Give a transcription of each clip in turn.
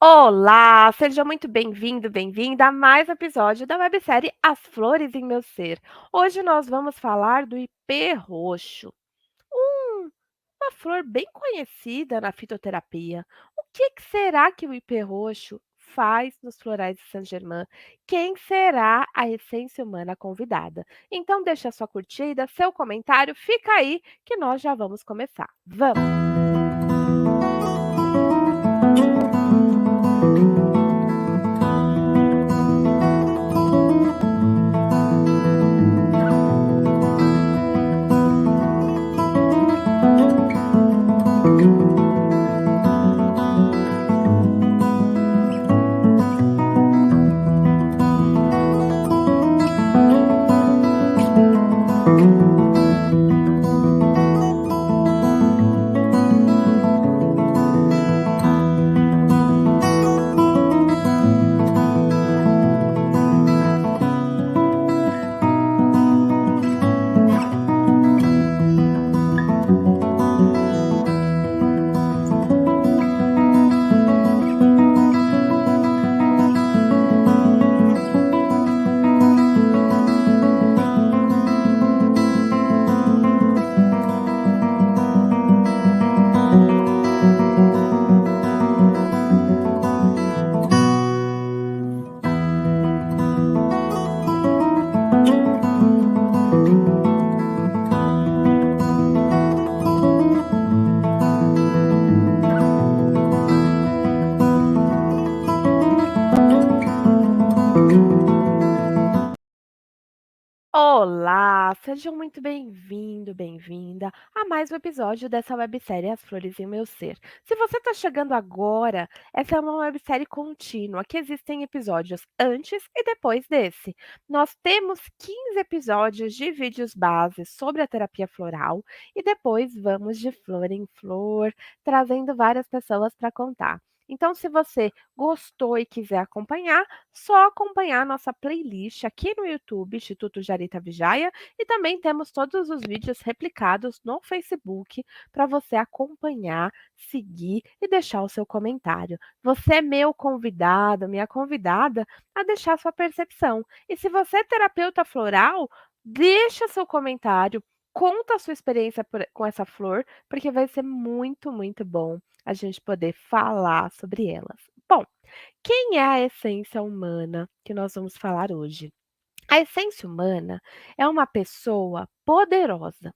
Olá, seja muito bem-vindo, bem-vinda a mais um episódio da websérie As Flores em Meu Ser. Hoje nós vamos falar do ipê roxo, um- uma flor bem conhecida na fitoterapia. O que será que o ipê roxo faz nos florais de Saint-Germain? Quem será a essência humana convidada? Então deixa sua curtida, seu comentário, fica aí que nós já vamos começar. Vamos! Olá, sejam muito bem-vindo, bem-vinda a mais um episódio dessa websérie As Flores em Meu Ser. Se você está chegando agora, essa é uma websérie contínua, que existem episódios antes e depois desse. Nós temos 15 episódios de vídeos base sobre a terapia floral e depois vamos de flor em flor, trazendo várias pessoas para contar. Então, se você gostou e quiser acompanhar, só acompanhar a nossa playlist aqui no YouTube, Instituto Jarita Vijaya, e também temos todos os vídeos replicados no Facebook para você acompanhar, seguir e deixar o seu comentário. Você é meu convidado, minha convidada a deixar sua percepção. E se você é terapeuta floral, deixa seu comentário, conta a sua experiência com essa flor, porque vai ser muito, muito bom a gente poder falar sobre elas. Bom, quem é a essência humana que nós vamos falar hoje? A essência humana é uma pessoa poderosa,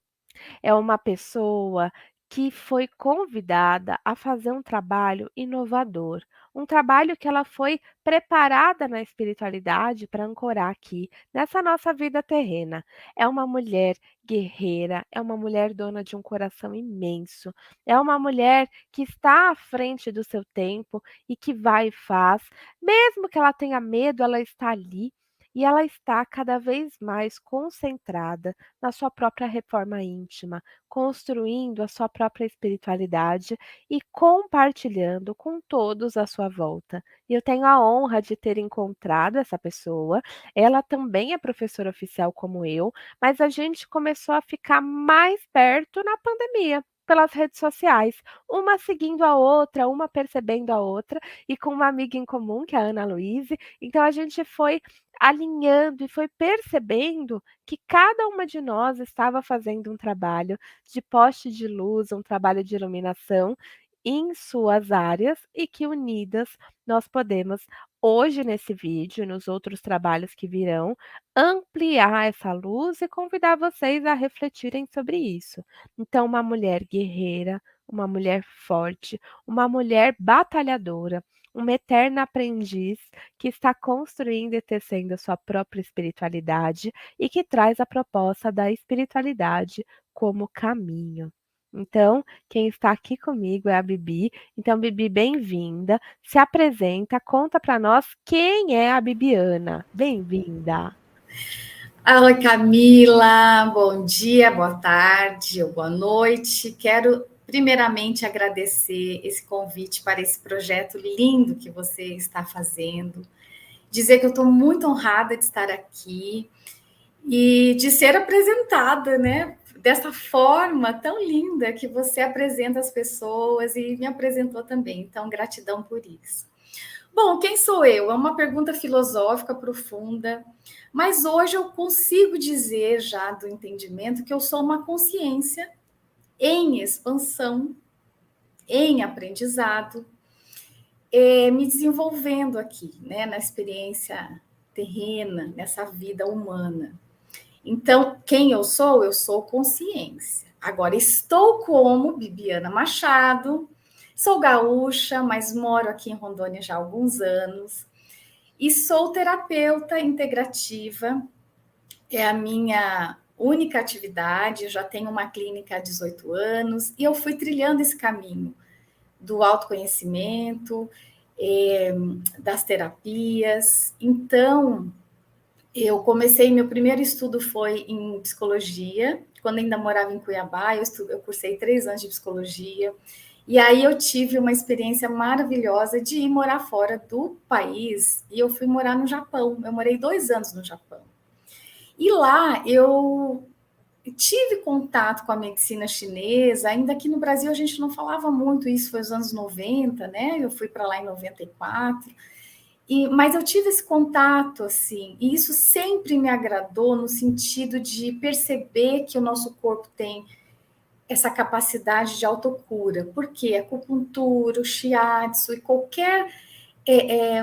é uma pessoa que foi convidada a fazer um trabalho inovador, um trabalho que ela foi preparada na espiritualidade para ancorar aqui, nessa nossa vida terrena. É uma mulher guerreira, é uma mulher dona de um coração imenso, é uma mulher que está à frente do seu tempo e que vai e faz. Mesmo que ela tenha medo, ela está ali. E ela está cada vez mais concentrada na sua própria reforma íntima, construindo a sua própria espiritualidade e compartilhando com todos à sua volta. E eu tenho a honra de ter encontrado essa pessoa. Ela também é professora oficial como eu, mas a gente começou a ficar mais perto na pandemia. Pelas redes sociais, uma seguindo a outra, uma percebendo a outra, e com uma amiga em comum, que é a Ana Luíse. Então a gente foi alinhando e foi percebendo que cada uma de nós estava fazendo um trabalho de poste de luz, um trabalho de iluminação em suas áreas e que unidas nós podemos, hoje nesse vídeo e nos outros trabalhos que virão, ampliar essa luz e convidar vocês a refletirem sobre isso. Então, uma mulher guerreira, uma mulher forte, uma mulher batalhadora, uma eterna aprendiz que está construindo e tecendo a sua própria espiritualidade e que traz a proposta da espiritualidade como caminho. Então, quem está aqui comigo é a Bibi. Então, Bibi, bem-vinda. Se apresenta, conta para nós quem é a Bibiana. Bem-vinda. Oi, Camila, bom dia, boa tarde ou boa noite. Quero primeiramente agradecer esse convite para esse projeto lindo que você está fazendo. Dizer que eu estou muito honrada de estar aqui e de ser apresentada, né? Dessa forma tão linda que você apresenta as pessoas e me apresentou também. Então, gratidão por isso. Bom, quem sou eu? É uma pergunta filosófica profunda, mas hoje eu consigo dizer já do entendimento que eu sou uma consciência em expansão, em aprendizado, me desenvolvendo aqui, né, na experiência terrena, nessa vida humana. Então, quem eu sou? Eu sou consciência. Agora, estou como Bibiana Machado, sou gaúcha, mas moro aqui em Rondônia já há alguns anos, e sou terapeuta integrativa, é a minha única atividade, eu já tenho uma clínica há 18 anos, e eu fui trilhando esse caminho do autoconhecimento, das terapias. Então, eu comecei, meu primeiro estudo foi em psicologia, quando ainda morava em Cuiabá, eu cursei 3 anos de psicologia, e aí eu tive uma experiência maravilhosa de ir morar fora do país, e eu fui morar no Japão, eu morei 2 anos no Japão. E lá eu tive contato com a medicina chinesa, ainda que no Brasil a gente não falava muito, isso foi nos anos 90, né? Eu fui para lá em 94. Mas eu tive esse contato, assim, e isso sempre me agradou no sentido de perceber que o nosso corpo tem essa capacidade de autocura, porque a acupuntura, o shiatsu e qualquer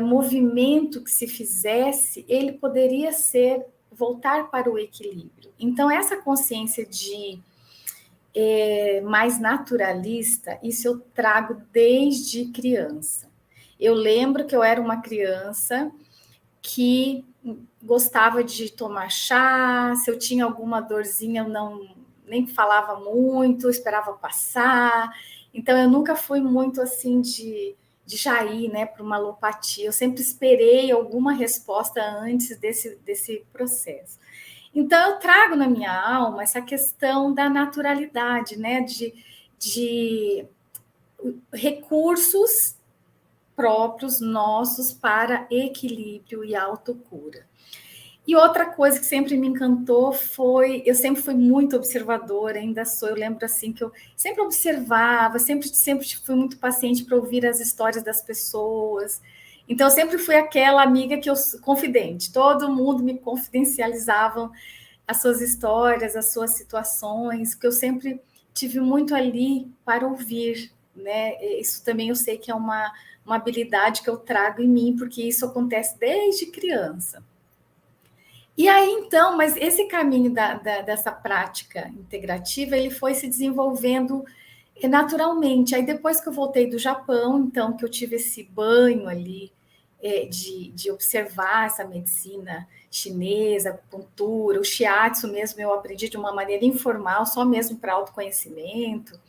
movimento que se fizesse, ele poderia ser voltar para o equilíbrio. Então, essa consciência de mais naturalista, isso eu trago desde criança. Eu lembro que eu era uma criança que gostava de tomar chá, se eu tinha alguma dorzinha, eu não nem falava muito, esperava passar. Então, eu nunca fui muito assim de já ir, né, para uma alopatia. Eu sempre esperei alguma resposta antes desse processo. Então, eu trago na minha alma essa questão da naturalidade, né, de recursos próprios nossos para equilíbrio e autocura. E outra coisa que sempre me encantou foi, eu sempre fui muito observadora, ainda sou, eu lembro assim que eu sempre observava, sempre fui muito paciente para ouvir as histórias das pessoas. Então, eu sempre fui aquela amiga que eu confidente, todo mundo me confidencializava as suas histórias, as suas situações, que eu sempre tive muito ali para ouvir, né? Isso também eu sei que é uma habilidade que eu trago em mim, porque isso acontece desde criança. E aí, então, mas esse caminho dessa prática integrativa, ele foi se desenvolvendo naturalmente. Aí, depois que eu voltei do Japão, então, que eu tive esse banho ali, de observar essa medicina chinesa, acupuntura, o shiatsu mesmo, eu aprendi de uma maneira informal, só mesmo para autoconhecimento.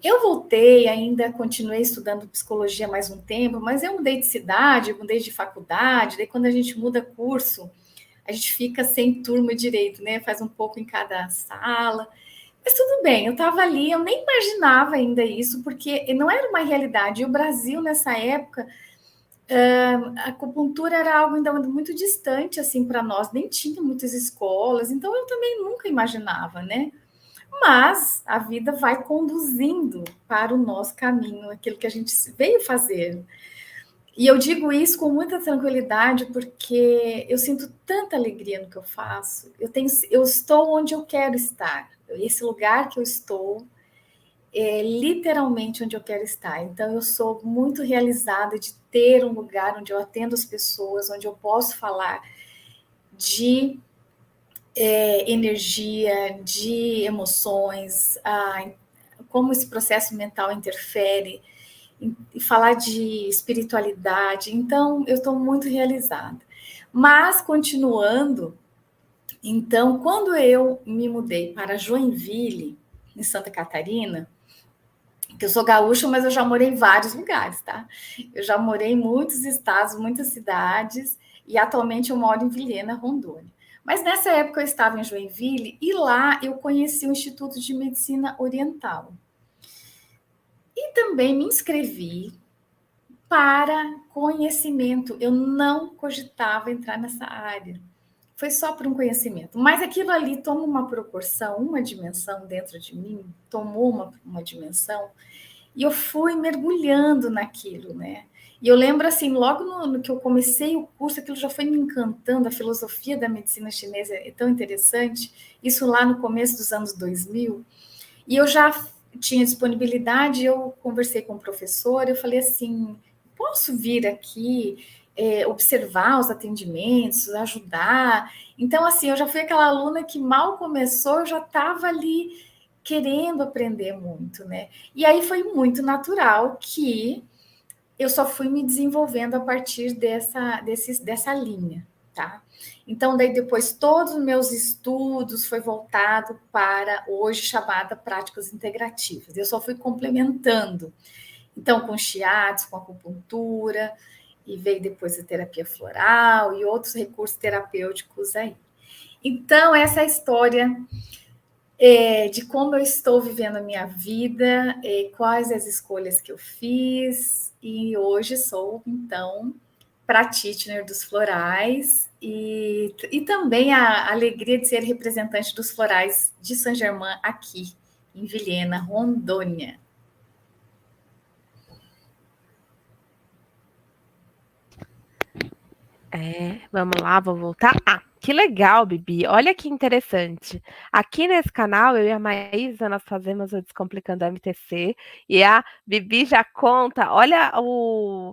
Eu voltei, ainda continuei estudando psicologia mais um tempo, mas eu mudei de cidade, mudei de faculdade, daí quando a gente muda curso, a gente fica sem turma direito, né? Faz um pouco em cada sala. Mas tudo bem, eu estava ali, eu nem imaginava ainda isso, porque não era uma realidade. E o Brasil, nessa época, a acupuntura era algo ainda muito distante, assim, para nós, nem tinha muitas escolas, então eu também nunca imaginava, né? Mas a vida vai conduzindo para o nosso caminho, aquilo que a gente veio fazer. E eu digo isso com muita tranquilidade, porque eu sinto tanta alegria no que eu faço. Eu estou onde eu quero estar. Esse lugar que eu estou é literalmente onde eu quero estar. Então, eu sou muito realizada de ter um lugar onde eu atendo as pessoas, onde eu posso falar de energia, de emoções, como esse processo mental interfere, e falar de espiritualidade. Então, eu estou muito realizada. Mas, continuando, então, quando eu me mudei para Joinville, em Santa Catarina, que eu sou gaúcha, mas eu já morei em vários lugares, tá? Eu já morei em muitos estados, muitas cidades, e atualmente eu moro em Vilhena, Rondônia. Mas nessa época eu estava em Joinville e lá eu conheci o Instituto de Medicina Oriental. E também me inscrevi para conhecimento. Eu não cogitava entrar nessa área. Foi só por um conhecimento. Mas aquilo ali toma uma proporção, uma dimensão dentro de mim, tomou uma dimensão, e eu fui mergulhando naquilo, né? E eu lembro, assim, logo no que eu comecei o curso, aquilo já foi me encantando, a filosofia da medicina chinesa é tão interessante, isso lá no começo dos anos 2000, e eu já tinha disponibilidade, eu conversei com o professor, eu falei assim, posso vir aqui observar os atendimentos, ajudar? Então, assim, eu já fui aquela aluna que mal começou, eu já estava ali querendo aprender muito, né? E aí foi muito natural que eu só fui me desenvolvendo a partir dessa linha, tá? Então, daí depois todos os meus estudos foi voltado para hoje chamada práticas integrativas. Eu só fui complementando. Então, com shiatsu, com acupuntura, e veio depois a terapia floral e outros recursos terapêuticos aí. Então, essa é a história de como eu estou vivendo a minha vida, quais as escolhas que eu fiz, e hoje sou, então, practitioner dos florais e também a alegria de ser representante dos florais de Saint-Germain aqui em Vilhena, Rondônia. Vamos lá, vou voltar. Ah, que legal, Bibi. Olha que interessante. Aqui nesse canal, eu e a Maísa, nós fazemos o Descomplicando a MTC e a Bibi já conta. Olha,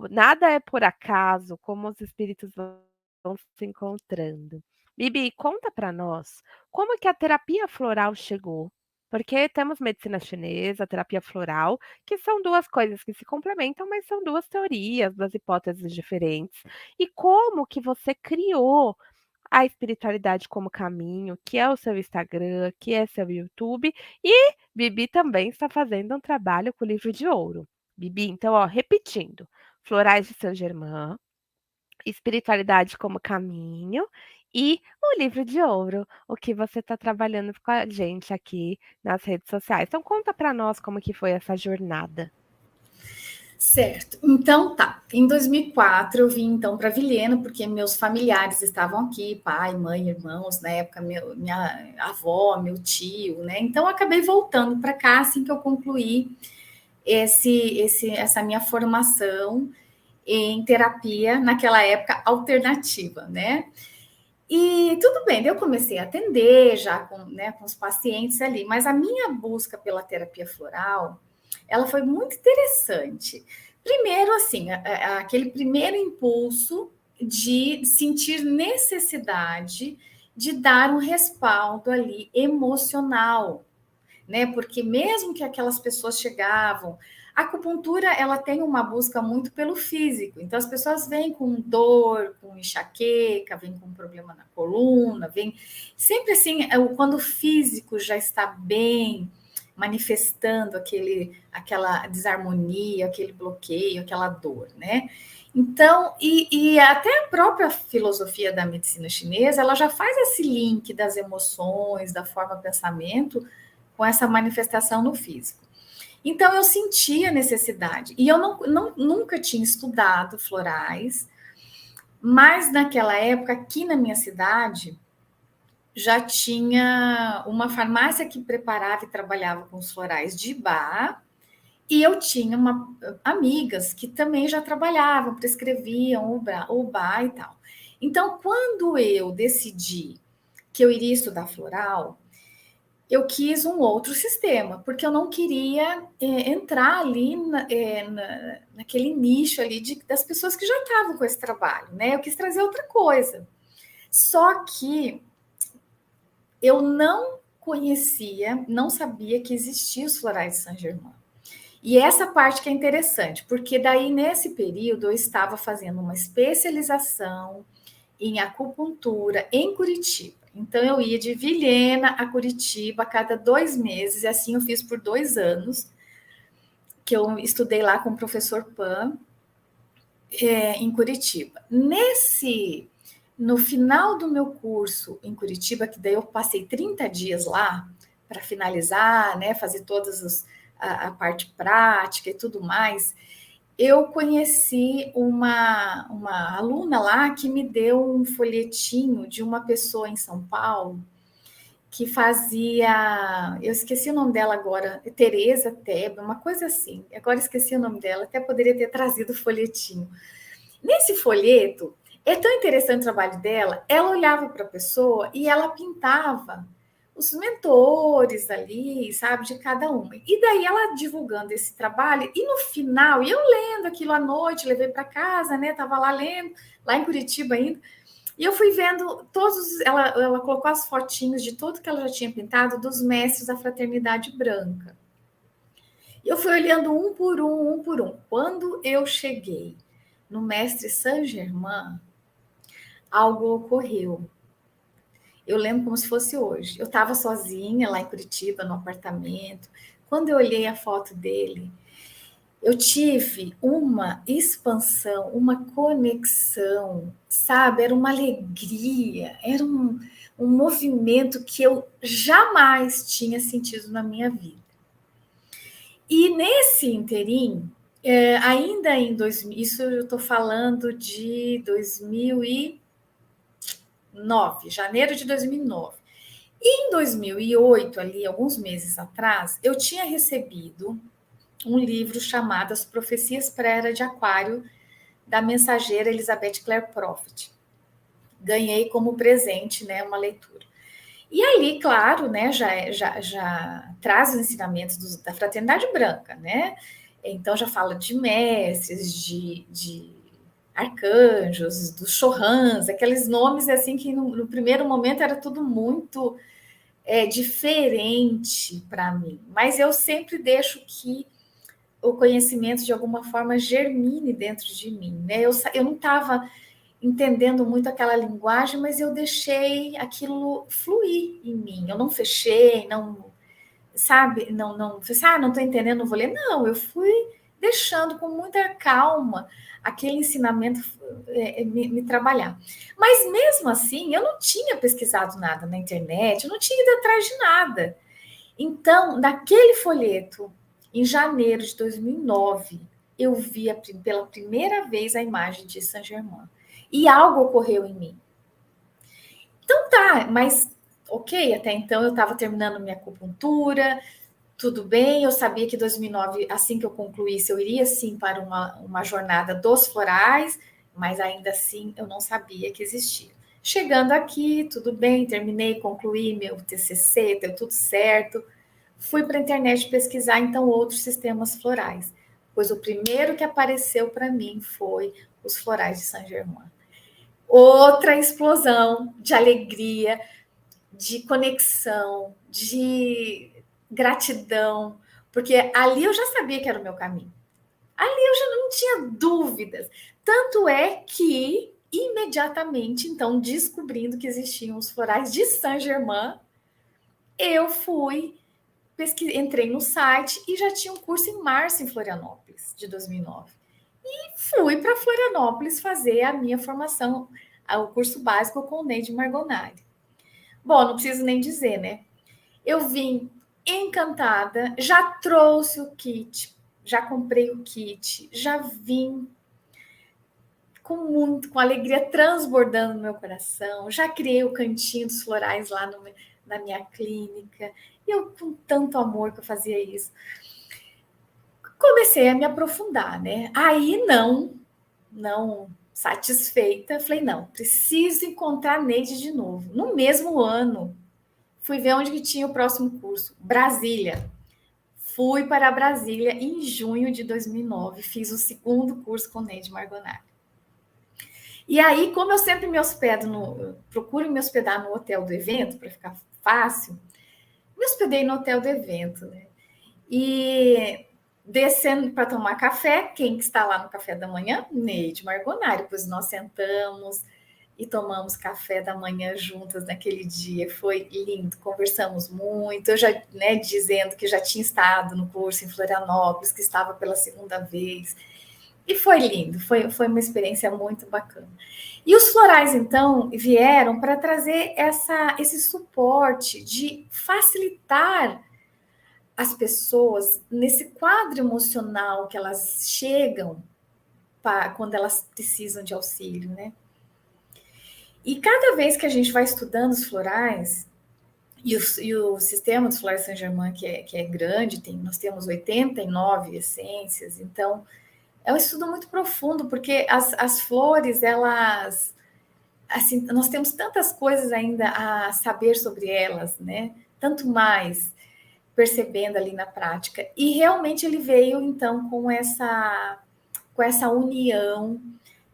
nada é por acaso, como os espíritos vão se encontrando. Bibi, conta para nós como que a terapia floral chegou. Porque temos medicina chinesa, terapia floral, que são duas coisas que se complementam, mas são duas teorias, duas hipóteses diferentes. E como que você criou a espiritualidade como caminho, que é o seu Instagram, que é seu YouTube, e Bibi também está fazendo um trabalho com o livro de ouro. Bibi, então, ó, repetindo, Florais de Saint-Germain, espiritualidade como caminho e o livro de ouro, o que você está trabalhando com a gente aqui nas redes sociais. Então, conta para nós como que foi essa jornada. Certo. Então tá. Em 2004 eu vim então para Vilhena porque meus familiares estavam aqui, pai, mãe, irmãos, na época minha avó, meu tio, né? Então eu acabei voltando para cá assim que eu concluí essa minha formação em terapia naquela época alternativa, né? E tudo bem, eu comecei a atender já com os pacientes ali, mas a minha busca pela terapia floral, ela foi muito interessante. Primeiro, assim, aquele primeiro impulso de sentir necessidade de dar um respaldo ali emocional, né? Porque mesmo que aquelas pessoas chegavam, a acupuntura ela tem uma busca muito pelo físico. Então as pessoas vêm com dor, com enxaqueca, vêm com problema na coluna, vêm sempre assim, quando o físico já está bem, manifestando aquela desarmonia, aquele bloqueio, aquela dor, né? Então, e até a própria filosofia da medicina chinesa, ela já faz esse link das emoções, da forma pensamento, com essa manifestação no físico. Então, eu sentia necessidade. E eu nunca tinha estudado florais, mas naquela época, aqui na minha cidade, já tinha uma farmácia que preparava e trabalhava com os florais de Bach, e eu tinha amigas que também já trabalhavam, prescreviam o Bach e tal. Então, quando eu decidi que eu iria estudar floral, eu quis um outro sistema, porque eu não queria entrar ali naquele nicho ali das pessoas que já estavam com esse trabalho, né? Eu quis trazer outra coisa. Só que eu não conhecia, não sabia que existiam os florais de Saint-Germain. E essa parte que é interessante, porque daí nesse período eu estava fazendo uma especialização em acupuntura em Curitiba. Então eu ia de Vilhena a Curitiba a cada 2 meses, e assim eu fiz por 2 anos, que eu estudei lá com o professor Pan, em Curitiba. No final do meu curso em Curitiba, que daí eu passei 30 dias lá para finalizar, né, fazer todas a parte prática e tudo mais, eu conheci uma aluna lá que me deu um folhetinho de uma pessoa em São Paulo que fazia, eu esqueci o nome dela agora, Tereza Teba, uma coisa assim. Agora esqueci o nome dela, até poderia ter trazido o folhetinho. Nesse folheto, é tão interessante o trabalho dela, ela olhava para a pessoa e ela pintava os mentores ali, sabe, de cada uma. E daí ela divulgando esse trabalho, e no final, e eu lendo aquilo à noite, levei para casa, né, tava lá lendo, lá em Curitiba ainda, e eu fui vendo todos, ela colocou as fotinhos de tudo que ela já tinha pintado dos mestres da Fraternidade Branca. E eu fui olhando um por um, um por um. Quando eu cheguei no mestre Saint-Germain, algo ocorreu. Eu lembro como se fosse hoje. Eu estava sozinha lá em Curitiba, no apartamento. Quando eu olhei a foto dele, eu tive uma expansão, uma conexão, sabe? Era uma alegria, era um movimento que eu jamais tinha sentido na minha vida. E nesse interim, ainda em 2000, isso eu estou falando de 2009, janeiro de 2009. E em 2008, ali, alguns meses atrás, eu tinha recebido um livro chamado As Profecias Pré-Era de Aquário, da mensageira Elizabeth Clare Prophet. Ganhei como presente, né, uma leitura. E ali, claro, né, já traz os ensinamentos da Fraternidade Branca, né? Então já fala de mestres, de arcanjos, dos Chohans, aqueles nomes assim que no primeiro momento era tudo muito diferente para mim. Mas eu sempre deixo que o conhecimento de alguma forma germine dentro de mim, né? Eu não estava entendendo muito aquela linguagem, mas eu deixei aquilo fluir em mim. Eu não fechei, não, sabe, não falei, não estou entendendo, não vou ler. Não, eu fui deixando com muita calma aquele ensinamento me trabalhar. Mas mesmo assim, eu não tinha pesquisado nada na internet, eu não tinha ido atrás de nada. Então, naquele folheto, em janeiro de 2009, eu vi pela primeira vez a imagem de Saint-Germain. E algo ocorreu em mim. Então tá, mas ok, até então eu estava terminando minha acupuntura, tudo bem, eu sabia que 2009, assim que eu concluísse, eu iria sim para uma jornada dos florais, mas ainda assim eu não sabia que existia. Chegando aqui, tudo bem, terminei, concluí meu TCC, deu tudo certo. Fui para a internet pesquisar, então, outros sistemas florais, pois o primeiro que apareceu para mim foi os florais de Saint-Germain. Outra explosão de alegria, de conexão, de gratidão, porque ali eu já sabia que era o meu caminho. Ali eu já não tinha dúvidas. Tanto é que, imediatamente, então, descobrindo que existiam os florais de Saint-Germain, eu fui, entrei no site e já tinha um curso em março em Florianópolis, de 2009. E fui para Florianópolis fazer a minha formação, o curso básico com o Neide Margonari. Bom, não preciso nem dizer, né? Eu vim encantada, já trouxe o kit, já comprei o kit, já vim com alegria transbordando no meu coração, já criei o cantinho dos florais lá na minha clínica, e eu com tanto amor que eu fazia isso. Comecei a me aprofundar, né? Aí não satisfeita, falei, não, preciso encontrar a Neide de novo. No mesmo ano, fui ver onde que tinha o próximo curso, Brasília. Fui para Brasília em junho de 2009, fiz o segundo curso com Neide Margonari. E aí, como eu sempre me hospedo, procuro me hospedar no hotel do evento, para ficar fácil, me hospedei no hotel do evento, né? E descendo para tomar café, quem que está lá no café da manhã? Neide Margonari, pois nós sentamos e tomamos café da manhã juntas naquele dia, foi lindo, conversamos muito, eu já, né, dizendo que já tinha estado no curso em Florianópolis, que estava pela segunda vez, e foi lindo, foi uma experiência muito bacana. E os florais, então, vieram para trazer esse suporte de facilitar as pessoas nesse quadro emocional que elas chegam quando elas precisam de auxílio, né? E cada vez que a gente vai estudando os florais, E o sistema dos Flores Saint-Germain, que é grande, nós temos 89 essências, então é um estudo muito profundo, porque as flores, elas, assim, nós temos tantas coisas ainda a saber sobre elas, né? Tanto mais percebendo ali na prática. E realmente ele veio, então, com essa união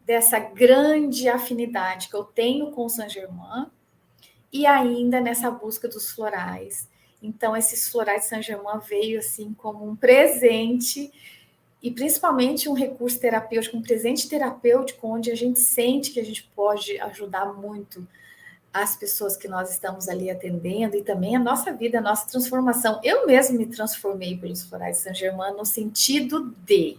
dessa grande afinidade que eu tenho com o Saint-Germain e ainda nessa busca dos florais. Então, esses florais de Saint-Germain veio assim como um presente e principalmente um recurso terapêutico, um presente terapêutico onde a gente sente que a gente pode ajudar muito as pessoas que nós estamos ali atendendo e também a nossa vida, a nossa transformação. Eu mesmo me transformei pelos florais de Saint-Germain no sentido de,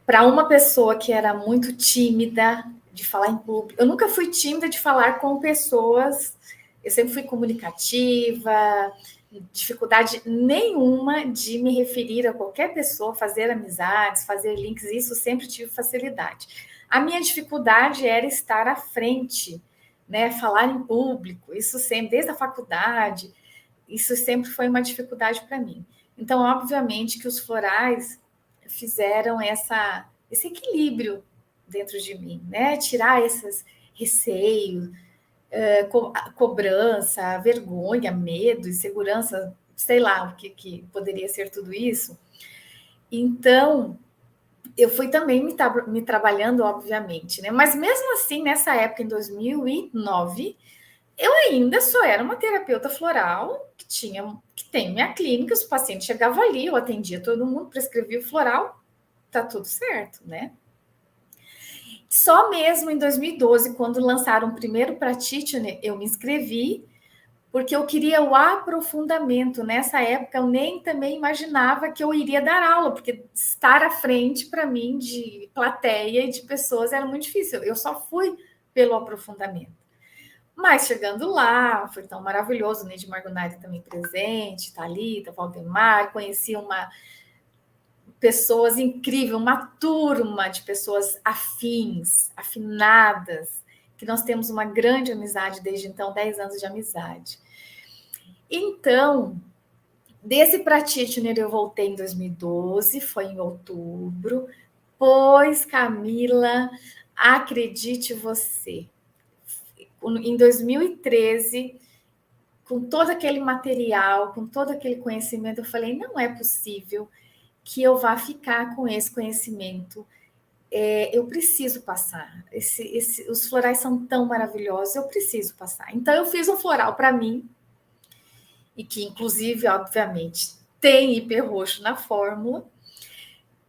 para uma pessoa que era muito tímida de falar em público, eu nunca fui tímida de falar com pessoas, eu sempre fui comunicativa, dificuldade nenhuma de me referir a qualquer pessoa, fazer amizades, fazer links, isso sempre tive facilidade. A minha dificuldade era estar à frente, né, falar em público, isso sempre, desde a faculdade, isso sempre foi uma dificuldade para mim. Então, obviamente que os florais fizeram esse equilíbrio dentro de mim, né? Tirar esses receios, cobrança, vergonha, medo, insegurança, sei lá o que poderia ser tudo isso. Então, eu fui também me trabalhando, obviamente, né? Mas mesmo assim, nessa época, em 2009, eu ainda só era uma terapeuta floral que tem minha clínica, os pacientes chegavam ali, eu atendia todo mundo, prescrevia o floral, tá tudo certo, né? Só mesmo em 2012, quando lançaram o primeiro practitioner, eu me inscrevi, porque eu queria o aprofundamento. Nessa época, eu nem também imaginava que eu iria dar aula, porque estar à frente, para mim, de plateia e de pessoas era muito difícil. Eu só fui pelo aprofundamento. Mas chegando lá, foi tão maravilhoso, Neide Margonari também presente, Thalita, Valdemar, conheci pessoas incríveis, uma turma de pessoas afins, afinadas, que nós temos uma grande amizade desde então, 10 anos de amizade. Então, desse practitioner eu voltei em 2012, foi em outubro, pois, Camila, acredite você, em 2013, com todo aquele material, com todo aquele conhecimento, eu falei, não é possível que eu vá ficar com esse conhecimento. Eu preciso passar. Os florais são tão maravilhosos, eu preciso passar. Então, eu fiz um floral para mim, e que, inclusive, obviamente, tem hiperroxo na fórmula,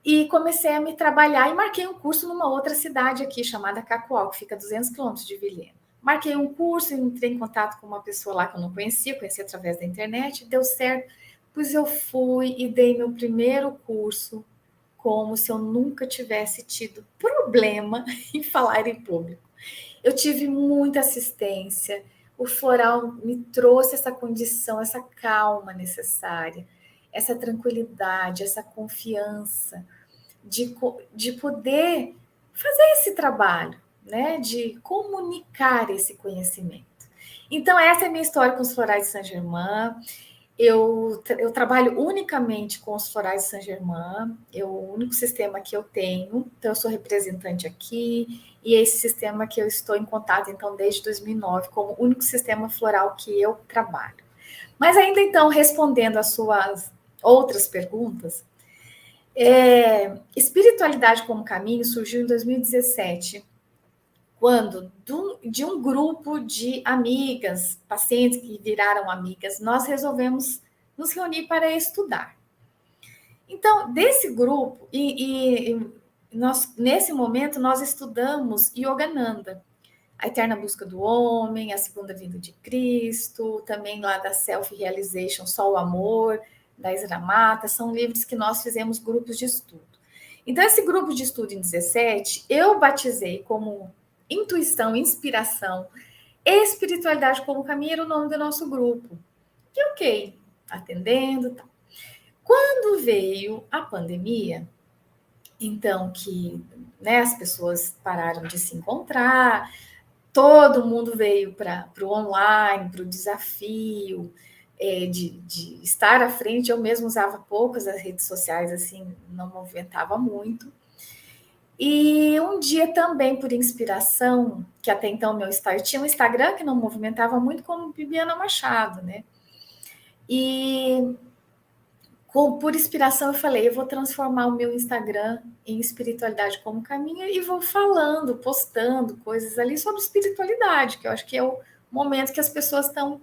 e comecei a me trabalhar e marquei um curso numa outra cidade aqui, chamada Cacoal, que fica a 200 quilômetros de Vilhena. Marquei um curso, entrei em contato com uma pessoa lá que eu não conhecia, conheci através da internet, deu certo, pois eu fui e dei meu primeiro curso como se eu nunca tivesse tido problema em falar em público. Eu tive muita assistência, o floral me trouxe essa condição, essa calma necessária, essa tranquilidade, essa confiança de poder fazer esse trabalho, né? De comunicar esse conhecimento. Então, essa é a minha história com os florais de Saint-Germain. Eu trabalho unicamente com os florais de Saint-Germain, é o único sistema que eu tenho, então eu sou representante aqui, e é esse sistema que eu estou em contato, então, desde 2009, como o único sistema floral que eu trabalho. Mas ainda, então, respondendo às suas outras perguntas, espiritualidade como caminho surgiu em 2017, quando de um grupo de amigas, pacientes que viraram amigas, nós resolvemos nos reunir para estudar. Então, desse grupo, nós, nesse momento, nós estudamos Yogananda, A Eterna Busca do Homem, A Segunda Vinda de Cristo, também lá da Self-Realization, Só o Amor, da Isra Mata, são livros que nós fizemos grupos de estudo. Então, esse grupo de estudo em 17, eu batizei como Intuição, Inspiração, Espiritualidade como Caminho, era o nome do nosso grupo. E ok, atendendo, tá. Quando veio a pandemia, então que, né, as pessoas pararam de se encontrar, todo mundo veio para o online, para o desafio de estar à frente. Eu mesmo usava poucas as redes sociais, assim, não movimentava muito. E um dia também, por inspiração, que até então meu start tinha um Instagram que não movimentava muito, como Bibiana Machado, né? E por inspiração eu falei, eu vou transformar o meu Instagram em espiritualidade como caminho e vou falando, postando coisas ali sobre espiritualidade, que eu acho que é o momento que as pessoas estão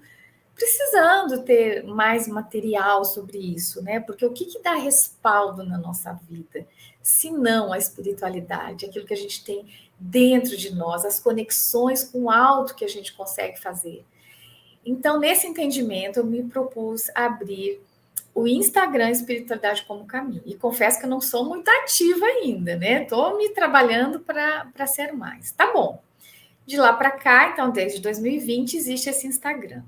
precisando ter mais material sobre isso, né? Porque o que dá respaldo na nossa vida, se não a espiritualidade, aquilo que a gente tem dentro de nós, as conexões com o alto que a gente consegue fazer. Então, nesse entendimento, eu me propus abrir o Instagram Espiritualidade como Caminho. E confesso que eu não sou muito ativa ainda, né? Estou me trabalhando para ser mais. Tá bom. De lá para cá, então, desde 2020, existe esse Instagram.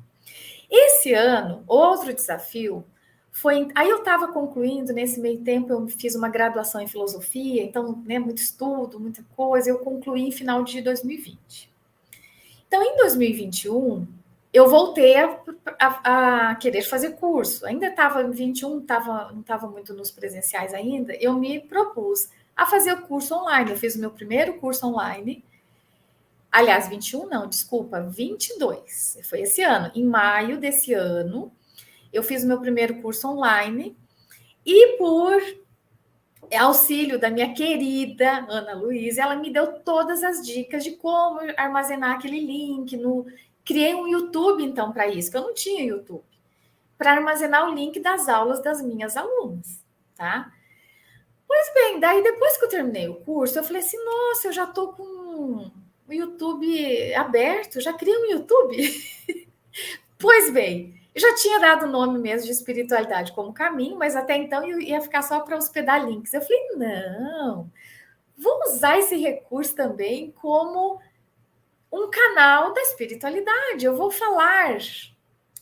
Esse ano, outro desafio foi. Aí eu estava concluindo, nesse meio tempo, eu fiz uma graduação em filosofia, então, né, muito estudo, muita coisa. Eu concluí em final de 2020. Então, em 2021, eu voltei a querer fazer curso. Ainda estava em 21, não estava muito nos presenciais ainda. Eu me propus a fazer o curso online. Eu fiz o meu primeiro curso online. Aliás, 21 não, desculpa, 22. Foi esse ano. Em maio desse ano, eu fiz o meu primeiro curso online. E por auxílio da minha querida Ana Luísa, ela me deu todas as dicas de como armazenar aquele link. Criei um YouTube, então, para isso, que eu não tinha YouTube, para armazenar o link das aulas das minhas alunas, tá? Pois bem, daí depois que eu terminei o curso, eu falei assim, nossa, eu já estou com o YouTube aberto, já criei um YouTube. Pois bem, eu já tinha dado o nome mesmo de espiritualidade como caminho, mas até então eu ia ficar só para hospedar links. Eu falei, não, vou usar esse recurso também como um canal da espiritualidade. Eu vou falar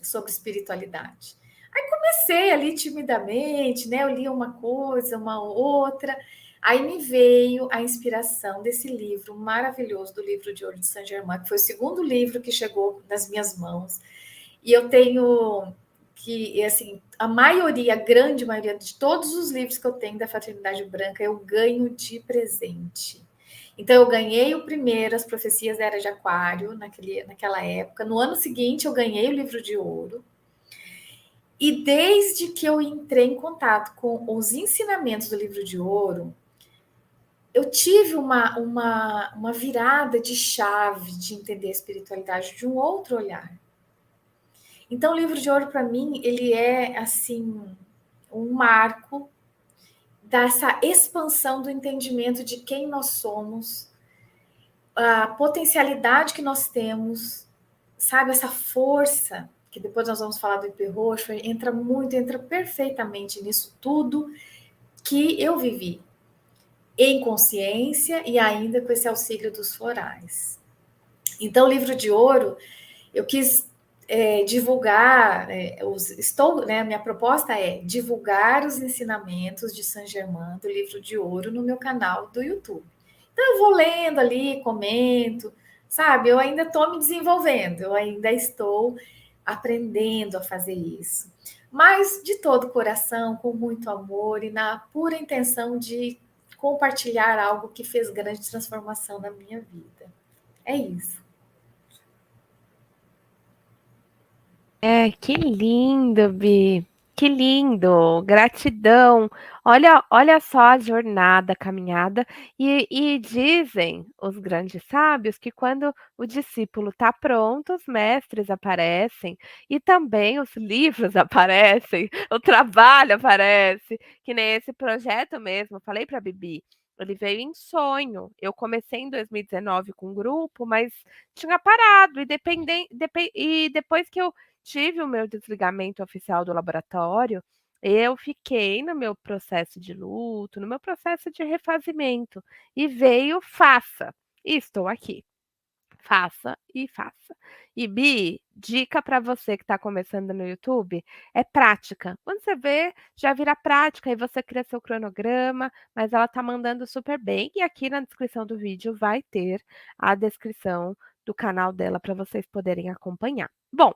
sobre espiritualidade. Aí comecei ali timidamente, né? Eu li uma coisa, uma outra. Aí me veio a inspiração desse livro maravilhoso, do Livro de Ouro de Saint-Germain, que foi o segundo livro que chegou nas minhas mãos. E eu tenho que, assim, a maioria, a grande maioria de todos os livros que eu tenho da Fraternidade Branca, eu ganho de presente. Então, eu ganhei o primeiro, As Profecias da Era de Aquário, naquela época. No ano seguinte, eu ganhei o Livro de Ouro. E desde que eu entrei em contato com os ensinamentos do Livro de Ouro, eu tive uma virada de chave de entender a espiritualidade de um outro olhar. Então, o Livro de Ouro, para mim, ele é, assim, um marco dessa expansão do entendimento de quem nós somos, a potencialidade que nós temos, sabe? Essa força, que depois nós vamos falar do IP roxo, entra perfeitamente nisso tudo que eu vivi em consciência e ainda com esse auxílio dos florais. Então, o Livro de Ouro, eu quis divulgar, minha proposta é divulgar os ensinamentos de Saint-Germain, do Livro de Ouro, no meu canal do YouTube. Então, eu vou lendo ali, comento, sabe? Eu ainda estou me desenvolvendo, eu ainda estou aprendendo a fazer isso. Mas de todo o coração, com muito amor e na pura intenção de compartilhar algo que fez grande transformação na minha vida. É isso. Que lindo, Bi. Que lindo. Gratidão. Olha só a jornada, a caminhada. E dizem os grandes sábios que quando o discípulo está pronto, os mestres aparecem e também os livros aparecem, o trabalho aparece, que nem esse projeto mesmo. Eu falei para a Bibi. Ele veio em sonho. Eu comecei em 2019 com um grupo, mas tinha parado. E depois que eu tive o meu desligamento oficial do laboratório, eu fiquei no meu processo de luto, no meu processo de refazimento, e veio faça. E estou aqui. Faça e faça. E Bi, dica para você que está começando no YouTube, é prática. Quando você vê, já vira prática e você cria seu cronograma, mas ela tá mandando super bem. E aqui na descrição do vídeo vai ter a descrição do canal dela para vocês poderem acompanhar. Bom,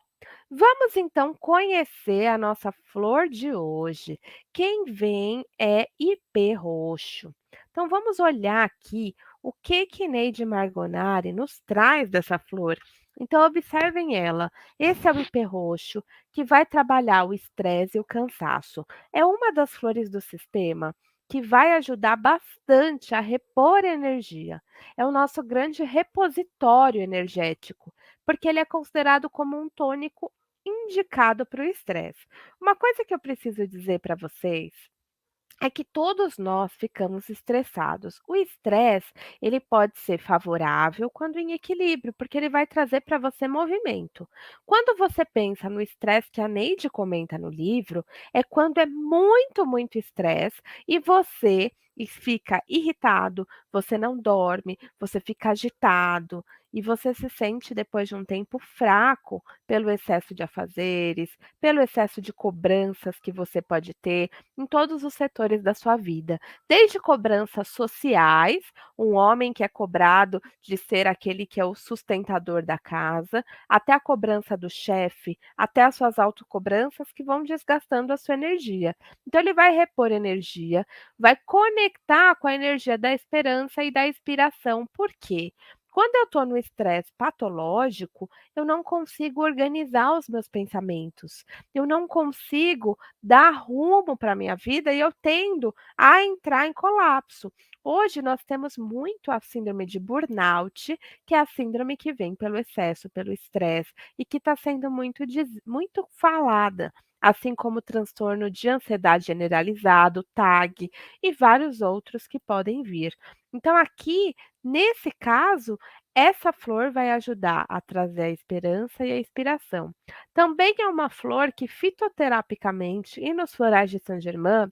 vamos então conhecer a nossa flor de hoje. Quem vem é ipê roxo. Então vamos olhar aqui o que Neide Margonari nos traz dessa flor. Então observem ela. Esse é o ipê roxo que vai trabalhar o estresse e o cansaço. É uma das flores do sistema que vai ajudar bastante a repor energia. É o nosso grande repositório energético, porque ele é considerado como um tônico indicado para o estresse. Uma coisa que eu preciso dizer para vocês é que todos nós ficamos estressados. O estresse, ele pode ser favorável quando em equilíbrio, porque ele vai trazer para você movimento. Quando você pensa no estresse que a Neide comenta no livro, é quando é muito, muito estresse e você fica irritado, você não dorme, você fica agitado e você se sente depois de um tempo fraco pelo excesso de afazeres, pelo excesso de cobranças que você pode ter em todos os setores da sua vida, desde cobranças sociais, um homem que é cobrado de ser aquele que é o sustentador da casa, até a cobrança do chefe, até as suas autocobranças que vão desgastando a sua energia. Então ele vai repor energia, vai conectar com a energia da esperança e da inspiração. Por quê? Quando eu estou no estresse patológico, eu não consigo organizar os meus pensamentos, eu não consigo dar rumo para a minha vida e eu tendo a entrar em colapso. Hoje nós temos muito a síndrome de burnout, que é a síndrome que vem pelo excesso, pelo estresse, e que está sendo muito falada, assim como o transtorno de ansiedade generalizado, TAG, e vários outros que podem vir. Então, aqui, nesse caso, essa flor vai ajudar a trazer a esperança e a inspiração. Também é uma flor que fitoterapicamente e nos florais de Saint-Germain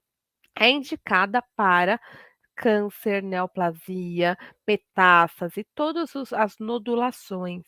é indicada para câncer, neoplasia, metástase e todas as nodulações.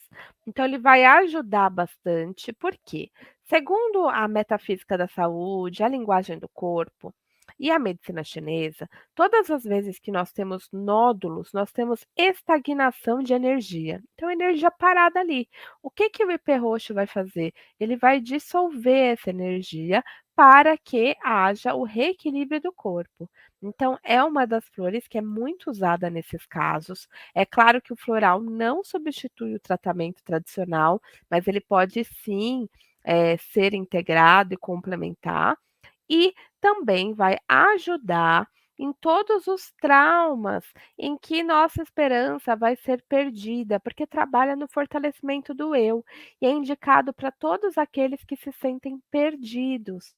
Então ele vai ajudar bastante, por quê? Segundo a metafísica da saúde, a linguagem do corpo e a medicina chinesa, todas as vezes que nós temos nódulos, nós temos estagnação de energia. Então, energia parada ali. O que o ipê roxo vai fazer? Ele vai dissolver essa energia para que haja o reequilíbrio do corpo. Então, é uma das flores que é muito usada nesses casos. É claro que o floral não substitui o tratamento tradicional, mas ele pode sim, ser integrado e complementar. E também vai ajudar em todos os traumas em que nossa esperança vai ser perdida, porque trabalha no fortalecimento do eu e é indicado para todos aqueles que se sentem perdidos.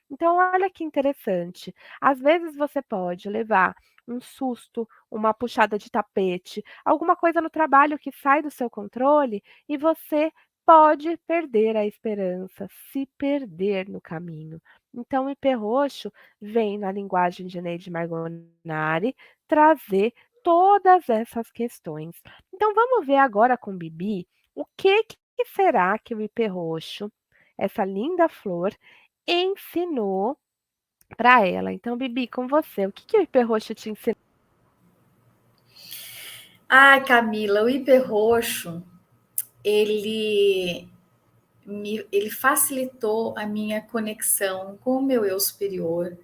Então, olha que interessante. Às vezes você pode levar um susto, uma puxada de tapete, alguma coisa no trabalho que sai do seu controle e você pode perder a esperança, se perder no caminho. Então, o ipê roxo vem na linguagem de Neide Margonari trazer todas essas questões. Então, vamos ver agora com Bibi o que será que o ipê roxo, essa linda flor, ensinou para ela. Então, Bibi, com você, o que o ipê roxo te ensinou? Ai, Camila, o ipê roxo, ele ele facilitou a minha conexão com o meu eu superior,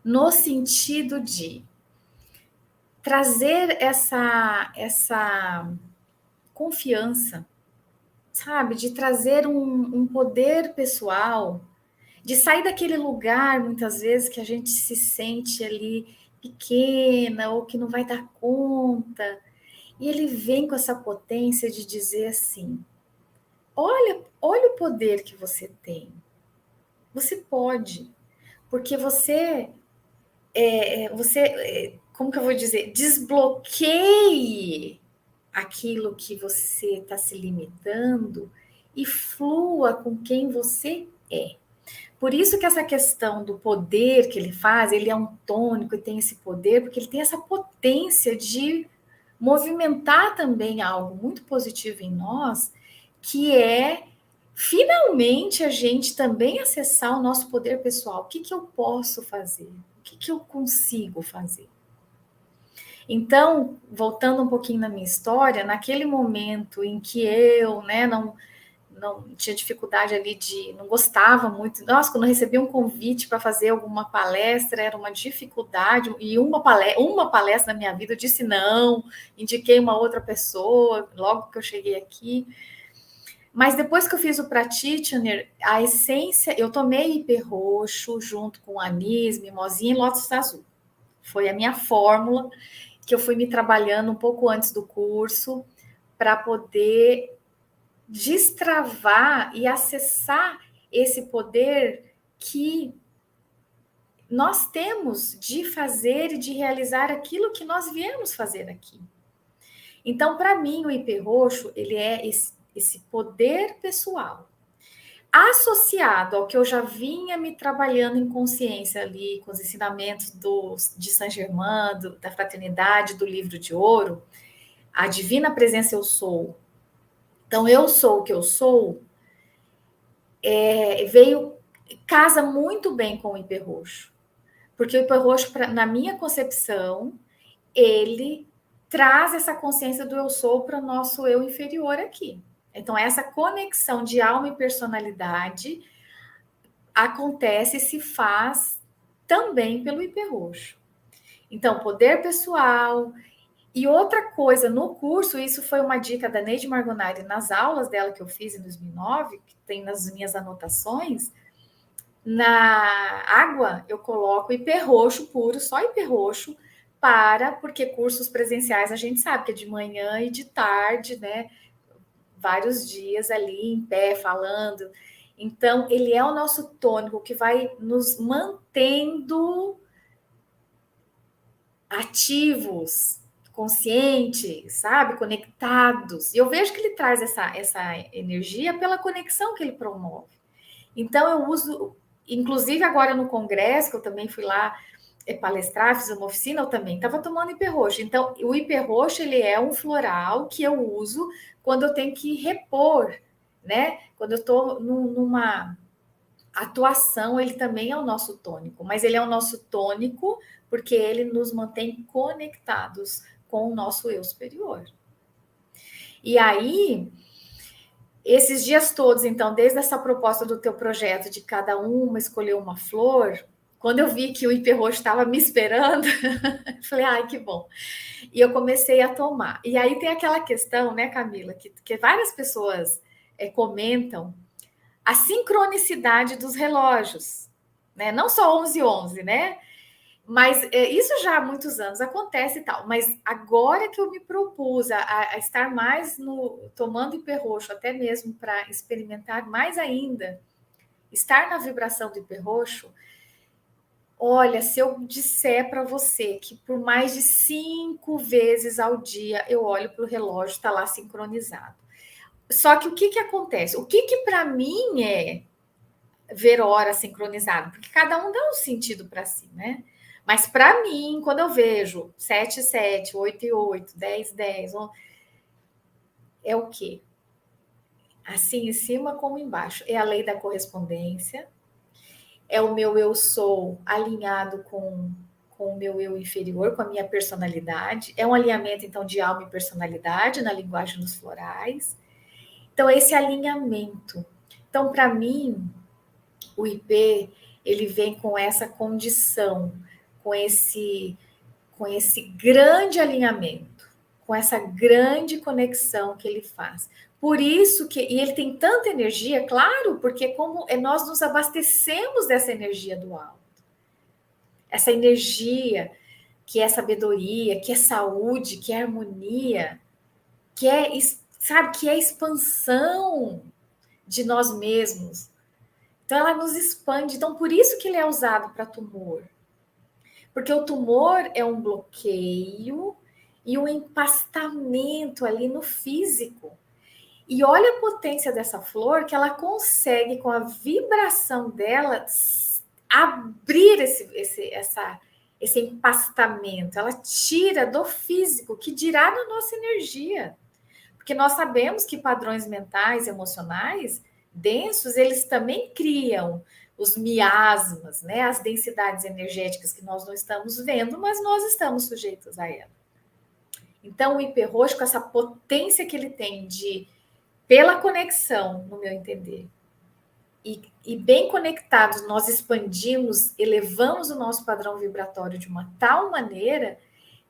no sentido de trazer essa confiança, sabe? De trazer um poder pessoal, de sair daquele lugar, muitas vezes, que a gente se sente ali pequena ou que não vai dar conta. E ele vem com essa potência de dizer assim: olha o poder que você tem. Você pode, porque como que eu vou dizer? Desbloqueie aquilo que você está se limitando e flua com quem você é. Por isso que essa questão do poder que ele faz, ele é um tônico e tem esse poder, porque ele tem essa potência de movimentar também algo muito positivo em nós, que é finalmente a gente também acessar o nosso poder pessoal. O que eu posso fazer? O que eu consigo fazer? Então, voltando um pouquinho na minha história, naquele momento em que eu, né, não tinha dificuldade ali não gostava muito. Nossa, quando eu recebi um convite para fazer alguma palestra, era uma dificuldade, e uma palestra na minha vida, eu disse não, indiquei uma outra pessoa, logo que eu cheguei aqui. Mas depois que eu fiz o Practitioner, a essência, eu tomei IP roxo junto com anis, mimosinha e lótus azul. Foi a minha fórmula que eu fui me trabalhando um pouco antes do curso para poder destravar e acessar esse poder que nós temos de fazer e de realizar aquilo que nós viemos fazer aqui. Então, para mim, o IP roxo, ele é esse poder pessoal associado ao que eu já vinha me trabalhando em consciência ali, com os ensinamentos de Saint-Germain, da fraternidade, do livro de ouro, a divina presença eu sou. Então, eu sou o que eu sou, casa muito bem com o IP roxo. Porque o IP roxo, na minha concepção, ele traz essa consciência do eu sou para o nosso eu inferior aqui. Então, essa conexão de alma e personalidade acontece e se faz também pelo IP roxo. Então, poder pessoal. E outra coisa, no curso, isso foi uma dica da Neide Margonari nas aulas dela que eu fiz em 2009, que tem nas minhas anotações, na água eu coloco IP roxo puro, só IP roxo, porque cursos presenciais a gente sabe que é de manhã e de tarde, né? Vários dias ali em pé, falando. Então, ele é o nosso tônico que vai nos mantendo ativos, conscientes, sabe? Conectados. E eu vejo que ele traz essa energia pela conexão que ele promove. Então, eu uso, inclusive agora no congresso, que eu também fui lá palestrar, fiz uma oficina, eu também estava tomando IP roxo. Então, o IP roxo, ele é um floral que eu uso quando eu tenho que repor, né? Quando eu estou numa atuação, ele também é o nosso tônico, mas ele é o nosso tônico porque ele nos mantém conectados com o nosso eu superior. E aí, esses dias todos, então, desde essa proposta do teu projeto de cada uma escolher uma flor, quando eu vi que o IP roxo estava me esperando, falei, ai, que bom. E eu comecei a tomar. E aí tem aquela questão, né, Camila, que várias pessoas comentam, a sincronicidade dos relógios, né? Não só 11:11, né? Mas isso já há muitos anos acontece e tal. Mas agora que eu me propus a estar mais tomando IP roxo, até mesmo para experimentar mais ainda, estar na vibração do IP roxo, olha, se eu disser para você que por mais de 5 vezes ao dia eu olho para o relógio, está lá sincronizado. Só que o que acontece? O que para mim é ver hora sincronizado? Porque cada um dá um sentido para si, né? Mas para mim, quando eu vejo 7 e 7, 8 e 8, 10 e 10, é o quê? Assim em cima como embaixo. É a lei da correspondência, é o meu eu sou alinhado com o meu eu inferior, com a minha personalidade. É um alinhamento, então, de alma e personalidade na linguagem dos florais. Então, esse alinhamento. Então, para mim, o IP, ele vem com essa condição, com esse grande alinhamento, com essa grande conexão que ele faz. Por isso e ele tem tanta energia, claro, porque como nós nos abastecemos dessa energia do alto. Essa energia que é sabedoria, que é saúde, que é harmonia, que é, sabe, que é expansão de nós mesmos. Então ela nos expande. Então por isso que ele é usado para tumor. Porque o tumor é um bloqueio e um empastamento ali no físico. E olha a potência dessa flor, que ela consegue, com a vibração dela, abrir esse empastamento. Ela tira do físico, que dirá na nossa energia. Porque nós sabemos que padrões mentais, emocionais, densos, eles também criam os miasmas, né? As densidades energéticas que nós não estamos vendo, mas nós estamos sujeitos a elas. Então, o IP roxo, com essa potência que ele tem pela conexão, no meu entender, e bem conectados, nós expandimos, elevamos o nosso padrão vibratório de uma tal maneira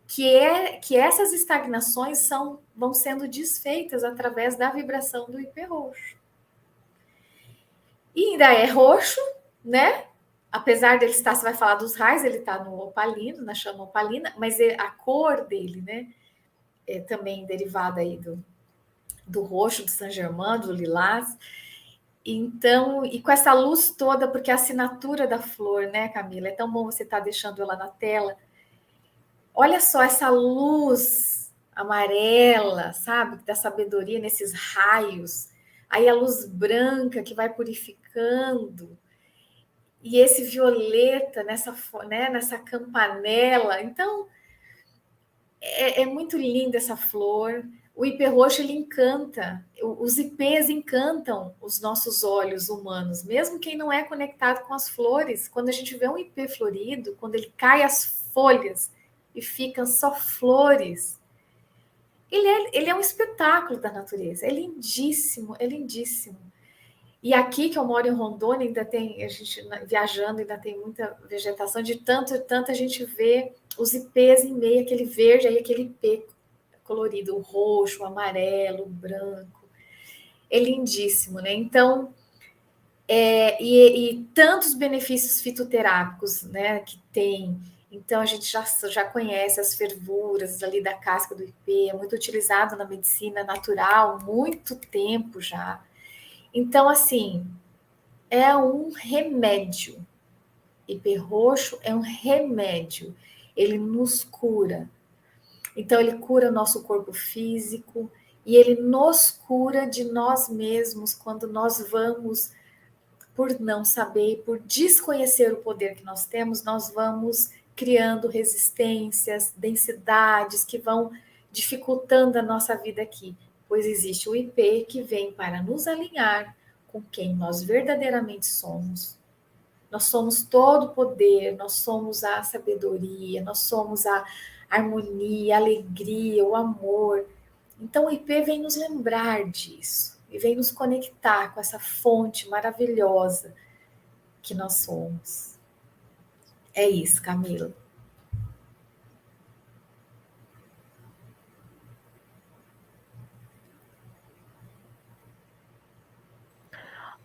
que essas estagnações vão sendo desfeitas através da vibração do IP roxo. E ainda é roxo, né? Apesar dele estar, você vai falar dos raios, ele está no opalino, na chama opalina, mas a cor dele, né? É também derivada aí do roxo, do Saint-Germain, do lilás. Então, e com essa luz toda, porque a assinatura da flor, né, Camila? É tão bom você estar deixando ela na tela. Olha só essa luz amarela, sabe? Da sabedoria nesses raios. Aí a luz branca que vai purificando. E esse violeta nessa campanela. Então, é muito linda essa flor. O IP roxo, ele encanta. Os IPs encantam os nossos olhos humanos. Mesmo quem não é conectado com as flores. Quando a gente vê um IP florido, quando ele cai as folhas e ficam só flores, ele é um espetáculo da natureza. É lindíssimo, é lindíssimo. E aqui que eu moro em Rondônia, ainda tem, a gente viajando, ainda tem muita vegetação, de tanto a gente vê os IPs em meio, aquele verde, aí aquele IP colorido, o roxo, o amarelo, o branco. É lindíssimo, né? Então, e tantos benefícios fitoterápicos, né, que tem. Então, a gente já conhece as fervuras ali da casca do IP, é muito utilizado na medicina natural, muito tempo já. Então, assim, é um remédio. IP roxo é um remédio. Ele nos cura. Então, ele cura o nosso corpo físico e ele nos cura de nós mesmos quando nós vamos, por não saber, por desconhecer o poder que nós temos, nós vamos criando resistências, densidades que vão dificultando a nossa vida aqui. Pois existe o IP que vem para nos alinhar com quem nós verdadeiramente somos. Nós somos todo o poder, nós somos a sabedoria, nós somos a harmonia, a alegria, o amor. Então o IP vem nos lembrar disso e vem nos conectar com essa fonte maravilhosa que nós somos. É isso, Camila.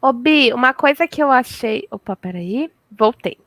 Ô, Bi, uma coisa que eu achei. Opa, peraí, voltei.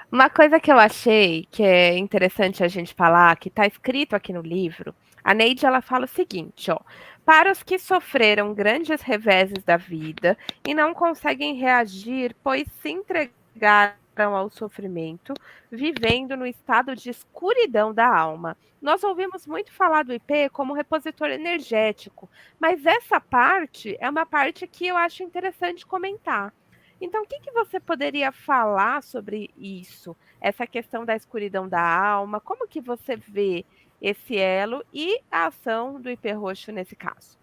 Uma coisa que eu achei que é interessante a gente falar, que está escrito aqui no livro, a Neide ela fala o seguinte, ó: para os que sofreram grandes reveses da vida e não conseguem reagir, pois se entregaram ao sofrimento, vivendo no estado de escuridão da alma. Nós ouvimos muito falar do IP como repositor energético, mas essa parte é uma parte que eu acho interessante comentar. Então, o que que você poderia falar sobre isso? Essa questão da escuridão da alma, como que você vê esse elo e a ação do hiperroxo nesse caso?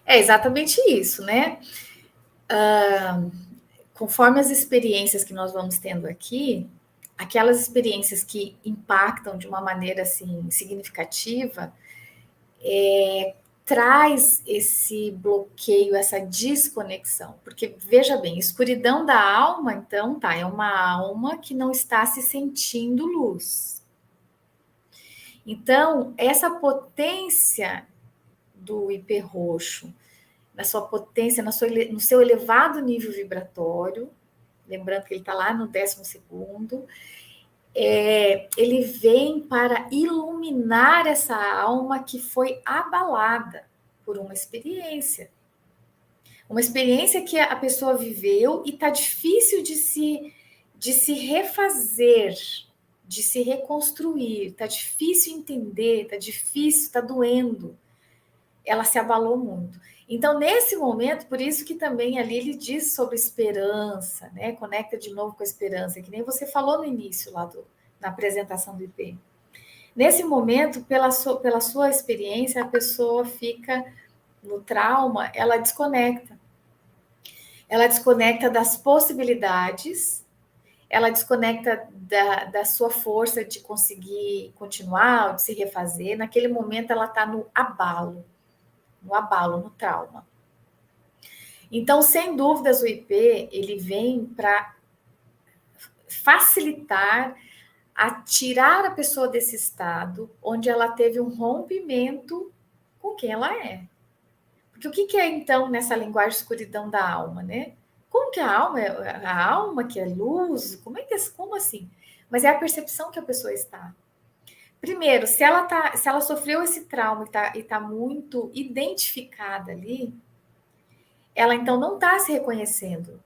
É exatamente isso, né? Conforme as experiências que nós vamos tendo aqui, aquelas experiências que impactam de uma maneira assim significativa, traz esse bloqueio, essa desconexão. Porque, veja bem, escuridão da alma, então, tá, é uma alma que não está se sentindo luz. Então, essa potência do IP roxo, na sua potência, no seu elevado nível vibratório, lembrando que ele está lá no 12º, ele vem para iluminar essa alma que foi abalada por uma experiência. Uma experiência que a pessoa viveu e está difícil de se refazer, de se reconstruir, está difícil entender, está difícil, está doendo. Ela se abalou muito. Então, nesse momento, por isso que também ali ele diz sobre esperança, né? Conecta de novo com a esperança, que nem você falou no início lá na apresentação do IP. Nesse momento, pela sua experiência, a pessoa fica no trauma, ela desconecta. Ela desconecta das possibilidades, ela desconecta da sua força de conseguir continuar, ou de se refazer. Naquele momento, ela está no abalo, no trauma. Então, sem dúvidas, o IP ele vem para facilitar a tirar a pessoa desse estado onde ela teve um rompimento com quem ela é. Porque o que é, então, nessa linguagem de escuridão da alma, né? Como que a alma é a alma que é luz? Como assim? Mas é a percepção que a pessoa está. Primeiro, se ela sofreu esse trauma e tá muito identificada ali, ela então não está se reconhecendo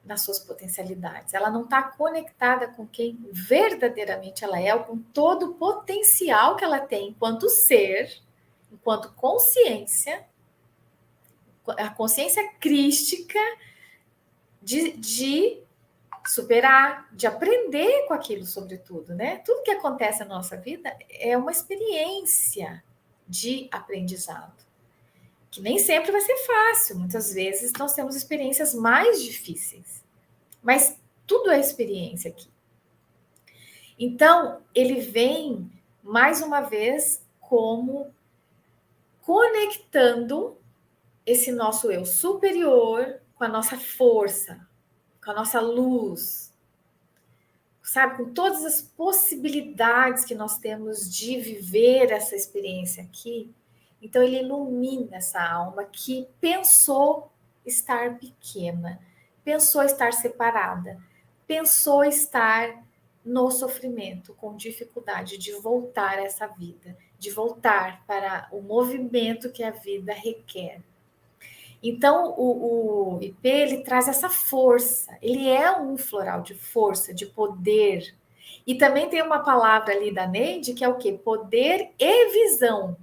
nas suas potencialidades. Ela não está conectada com quem verdadeiramente ela é, ou com todo o potencial que ela tem enquanto ser, enquanto consciência, a consciência crística de superar, de aprender com aquilo, sobretudo, né? Tudo que acontece na nossa vida é uma experiência de aprendizado, que nem sempre vai ser fácil. Muitas vezes nós temos experiências mais difíceis, mas tudo é experiência aqui. Então, ele vem mais uma vez como conectando esse nosso eu superior com a nossa força, com a nossa luz, sabe? Com todas as possibilidades que nós temos de viver essa experiência aqui. Então, ele ilumina essa alma que pensou estar pequena, pensou estar separada, pensou estar no sofrimento, com dificuldade de voltar a essa vida, de voltar para o movimento que a vida requer. Então, o IP, ele traz essa força, ele é um floral de força, de poder. E também tem uma palavra ali da Neide, que é o quê? Poder e visão.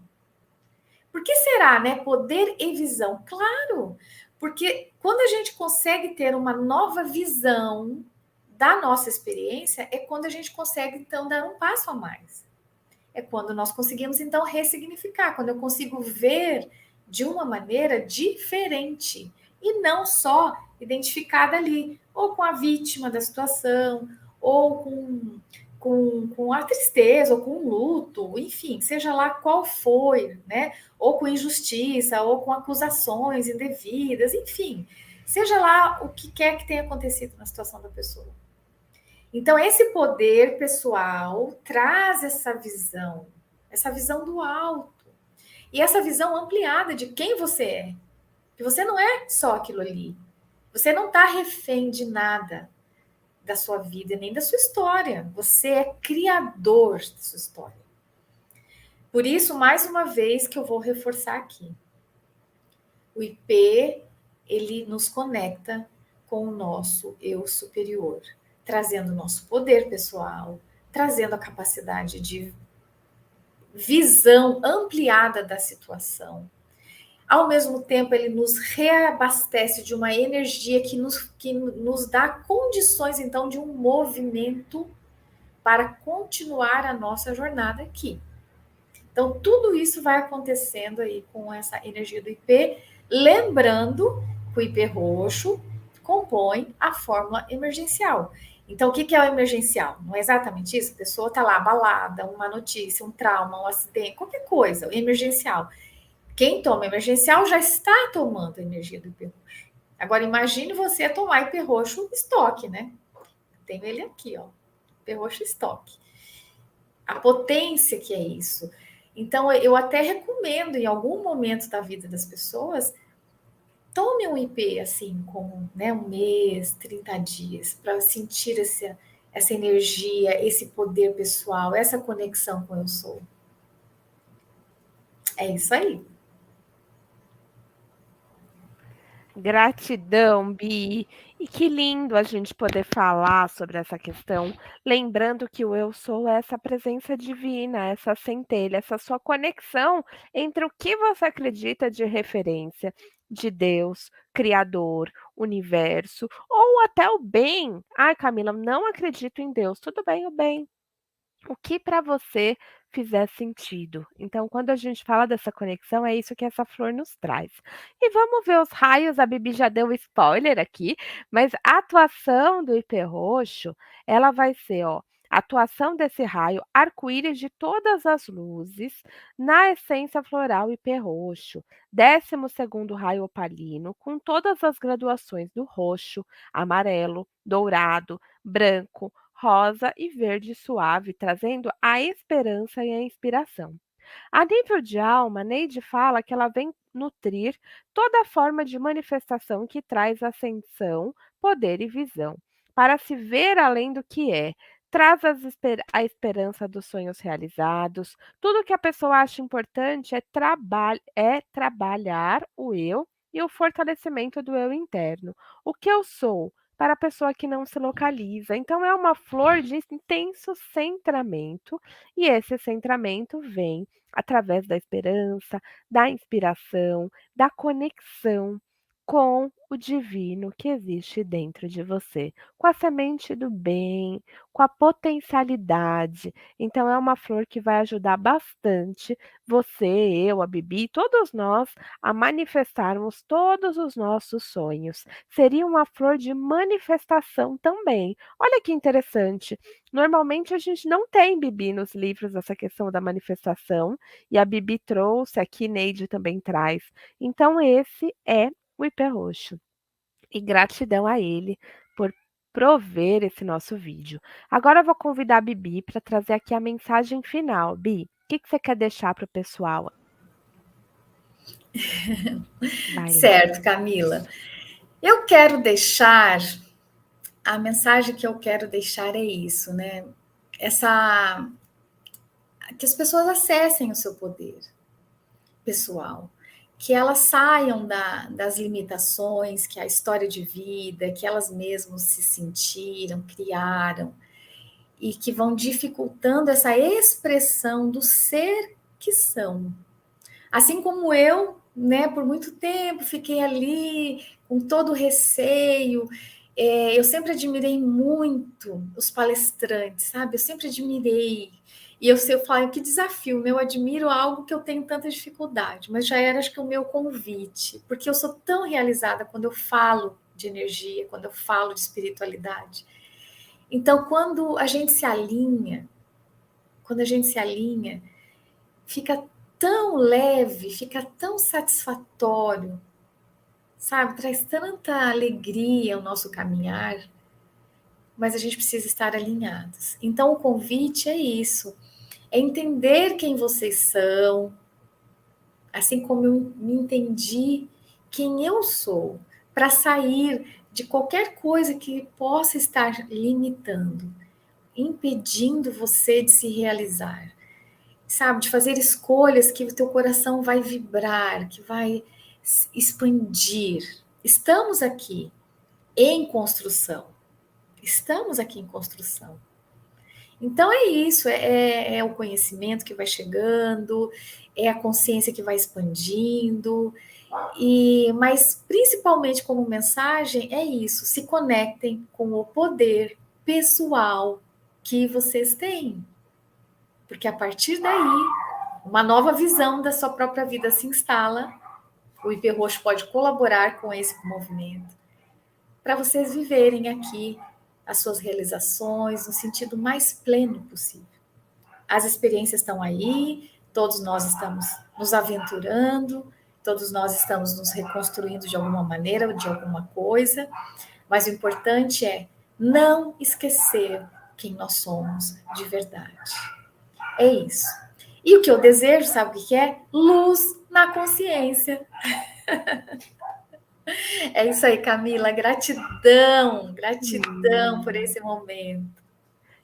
Por que será, né? Poder e visão. Claro, porque quando a gente consegue ter uma nova visão da nossa experiência, é quando a gente consegue, então, dar um passo a mais. É quando nós conseguimos, então, ressignificar, quando eu consigo ver de uma maneira diferente e não só identificada ali, ou com a vítima da situação, ou com a tristeza, ou com o luto, enfim, seja lá qual foi, né? Ou com injustiça, ou com acusações indevidas, enfim, seja lá o que quer que tenha acontecido na situação da pessoa. Então, esse poder pessoal traz essa visão do alto, e essa visão ampliada de quem você é. Que você não é só aquilo ali. Você não está refém de nada da sua vida, nem da sua história. Você é criador da sua história. Por isso, mais uma vez que eu vou reforçar aqui. O IP, ele nos conecta com o nosso eu superior, trazendo o nosso poder pessoal, trazendo a capacidade de visão ampliada da situação. Ao mesmo tempo, ele nos reabastece de uma energia que nos dá condições, então, de um movimento para continuar a nossa jornada aqui. Então, tudo isso vai acontecendo aí com essa energia do IP, lembrando que o IP roxo compõe a fórmula emergencial. Então, o que é o emergencial? Não é exatamente isso? A pessoa está lá abalada, uma notícia, um trauma, um acidente, qualquer coisa, o emergencial. Quem toma emergencial já está tomando a energia do IP roxo. Agora, imagine você tomar IP roxo estoque, né? Tenho ele aqui, ó. IP roxo estoque. A potência que é isso. Então, eu até recomendo, em algum momento da vida das pessoas, tome um IP, assim, com né, um mês, 30 dias, para sentir essa energia, esse poder pessoal, essa conexão com eu sou. É isso aí. Gratidão, Bi. E que lindo a gente poder falar sobre essa questão, lembrando que o eu sou é essa presença divina, essa centelha, essa sua conexão entre o que você acredita de referência, de Deus, Criador, universo, ou até o bem. Ai, Camila, não acredito em Deus. Tudo bem, o bem. O que para você fizer sentido. Então, quando a gente fala dessa conexão, é isso que essa flor nos traz. E vamos ver os raios, a Bibi já deu spoiler aqui, mas a atuação do ipê roxo, ela vai ser, ó, a atuação desse raio arco-íris de todas as luzes na essência floral ipê roxo. 12º raio opalino, com todas as graduações do roxo, amarelo, dourado, branco, rosa e verde suave, trazendo a esperança e a inspiração. A nível de alma, Neide fala que ela vem nutrir toda forma de manifestação que traz ascensão, poder e visão, para se ver além do que é. Traz a esperança dos sonhos realizados. Tudo que a pessoa acha importante é trabalhar o eu e o fortalecimento do eu interno. O que eu sou? Para a pessoa que não se localiza. Então, é uma flor de intenso centramento, e esse centramento vem através da esperança, da inspiração, da conexão com o divino que existe dentro de você, com a semente do bem, com a potencialidade. Então, é uma flor que vai ajudar bastante você, eu, a Bibi, todos nós a manifestarmos todos os nossos sonhos. Seria uma flor de manifestação também. Olha que interessante. Normalmente a gente não tem, Bibi, nos livros essa questão da manifestação, e a Bibi trouxe aqui, Neide também traz. Então, esse é o ipê roxo. E gratidão a ele por prover esse nosso vídeo. Agora eu vou convidar a Bibi para trazer aqui a mensagem final. Bi, o que você quer deixar para o pessoal? Vai lá. Certo, Camila. Eu quero deixar, a mensagem que eu quero deixar é isso, né? Que as pessoas acessem o seu poder pessoal, que elas saiam das limitações que a história de vida, que elas mesmas se sentiram, criaram, e que vão dificultando essa expressão do ser que são. Assim como eu, né, por muito tempo fiquei ali com todo o receio. Eu sempre admirei muito os palestrantes, sabe? Eu sempre admirei. E eu falo, que desafio, né? Eu admiro algo que eu tenho tanta dificuldade, mas já era, acho que, o meu convite, porque eu sou tão realizada quando eu falo de energia, quando eu falo de espiritualidade. Então, quando a gente se alinha, fica tão leve, fica tão satisfatório, sabe? Traz tanta alegria ao nosso caminhar, mas a gente precisa estar alinhados. Então, o convite é isso, é entender quem vocês são, assim como eu me entendi quem eu sou, para sair de qualquer coisa que possa estar limitando, impedindo você de se realizar, sabe, de fazer escolhas que o teu coração vai vibrar, que vai expandir. Estamos aqui em construção. Estamos aqui em construção. Então é isso, é o conhecimento que vai chegando, é a consciência que vai expandindo, mas principalmente como mensagem é isso, se conectem com o poder pessoal que vocês têm. Porque a partir daí, uma nova visão da sua própria vida se instala. O ipê roxo pode colaborar com esse movimento para vocês viverem aqui as suas realizações no sentido mais pleno possível. As experiências estão aí, todos nós estamos nos aventurando, todos nós estamos nos reconstruindo de alguma maneira, de alguma coisa, mas o importante é não esquecer quem nós somos de verdade. É isso. E o que eu desejo, sabe o que é? Luz na consciência. É isso aí, Camila. Gratidão, gratidão por esse momento.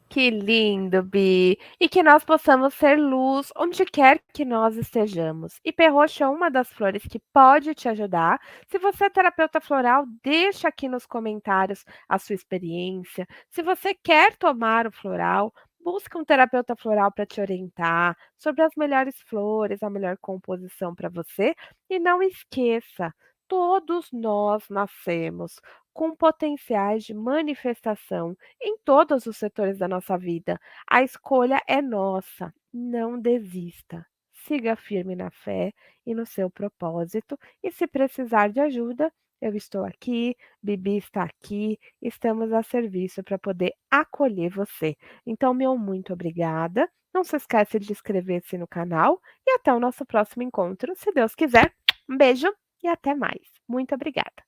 Que lindo, Bi. E que nós possamos ser luz onde quer que nós estejamos. E perroxo é uma das flores que pode te ajudar. Se você é terapeuta floral, deixa aqui nos comentários a sua experiência. Se você quer tomar o floral, busca um terapeuta floral para te orientar sobre as melhores flores, a melhor composição para você. E não esqueça, todos nós nascemos com potenciais de manifestação em todos os setores da nossa vida. A escolha é nossa. Não desista. Siga firme na fé e no seu propósito. E se precisar de ajuda, eu estou aqui, Bibi está aqui, estamos a serviço para poder acolher você. Então, meu muito obrigada. Não se esqueça de inscrever-se no canal e até o nosso próximo encontro, se Deus quiser. Um beijo e até mais. Muito obrigada.